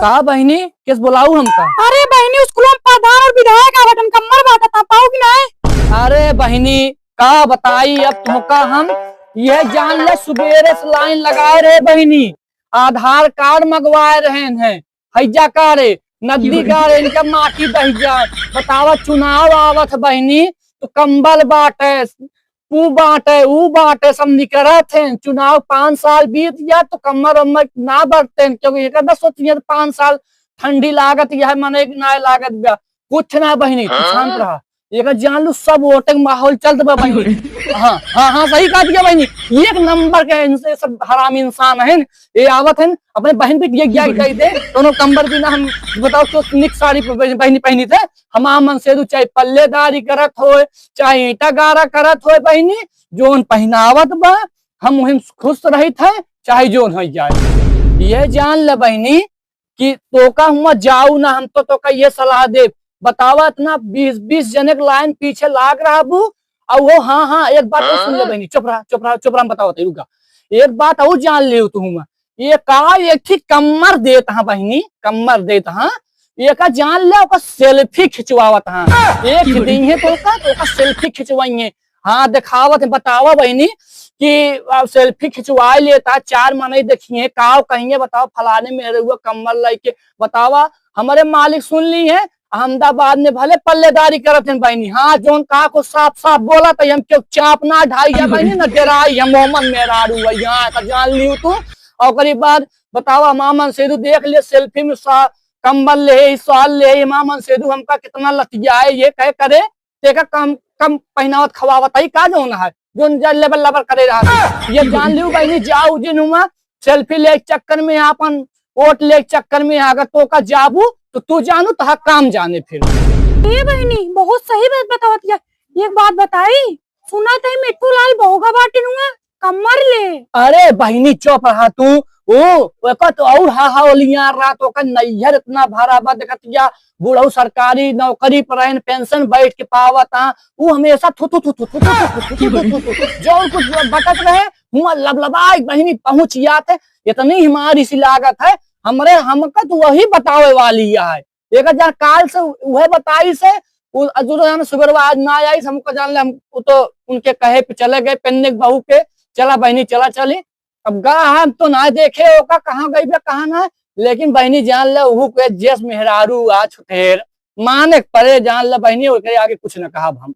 कहा बहनी किस बुलाऊ हमका? अरे बहनी स्कूलों में प्रधान और विधायक आवटन कम्मर बाटा था पाओ कि नहीं? अरे बहनी का बताई अब तुमका हम यह जान ले सुबेरे से लाइन लगाए रहे बहनी, आधार कार्ड मंगवाए रहे हैं, हैजा का रे नदी का रे इनका माटी बह जाए। बतावा चुनाव आवत बहनी तो कंबल बांटे ऊ बांटे सब निकलत है। चुनाव 5 साल बीत गया तो कमर उम्र ना बढ़ते क्योंकि एक सोचिए 5 साल ठंडी लागत यह मने ना लागत गया कुछ ना बहनी तू शांत रहा। एक जान लू सब वोटिंग माहौल चलत बा बहनी। हाँ हाँ हाँ सही कहा दिया बहनी, एक नंबर के इनसे सब हराम इंसान है ये आवत है अपने बहन पे ये क्या दे दोनों कंबर बिना हम बताओ तो निक साड़ी बहनी पहनी थे हम मन से चाहे पल्लेदारी करत हो चाहे ईटा गारा करत हो बहनी जोन पहनावत बा हम वही खुश रही थे चाहे जोन हो जाए। ये जान ले बहनी कि तोका हुआ जाऊ ना हम तो का ये सलाह दे बतावा इतना 20 जने लाइन पीछे लाग रहा बू और वो हाँ एक बात और सुन ले बहनी चुप रहा बताओ रुका एक बात और जान ले तुम ये का एक ठीक कमर देता हाँ बहनी कमर देता हाँ एक जान ले सेल्फी खिंचवावत हाँ एक दिन है तो सेल्फी खिंचवाइए हाँ दिखावत है बतावा बहनी कि सेल्फी खिंचवा लेता 4 महीने देखिए का कहेंगे बताओ फलाने मेरे हुआ कमर लेके बतावा हमारे मालिक सुन ली है अहमदाबाद में भले पल्लेदारी करते हैं बहनी। हाँ जोन का को साफ साफ बोला तो हम क्यों चाप ना ढाई है बहनी ना डराई हम मोहम्मद मेरा यहाँ जान ली तू और करीब बाद बतावा मामन सेदू देख ले सेल्फी में कंबल ले साल ले मामन सेदू हमका कितना लतिया है ये कह करे तेका कम पहनावत खवावत है का जो है जो लेवल लेवल करे रहा ये जान लियो बहनी जाऊ जिन हुआ सेल्फी ले चक्कर में अपन वोट ले चक्कर में अगर तो का जाबू तो तू जानू तो काम जाने फिर। ये बहनी बहुत सही बात बतावत है। एक बात बताई सुना था मिट्टू लाल बहुगा बाटिन हुआ कमर ले। अरे बहनी चुप रहा तू ओ तो और हा ओलिया रात का नैहर इतना भरा बा देखतिया बूढ़ऊ सरकारी नौकरी पर पेंशन बैठ के पावता वो हमेशा थू थू थू थू थू जो कुछ बटक रहे हुआ लबलबाई बहनी पहुंच जाते इतनी हमारी सी लागत है हमरे हमका तो वही बतावे वाली है एक हजार काल से वह बताई से सुगर आज ना आई हमको जान ले हम तो उनके कहे पे चले गए पेन्ने बहू के चला बहनी चला चली अब गा हम तो ना देखे होगा कहाँ गई कहाँ ना लेकिन बहनी जान ले वहू के जेस मेहरारू आ छुटेर माने परे जान ले बहनी आगे कुछ न कहा हम।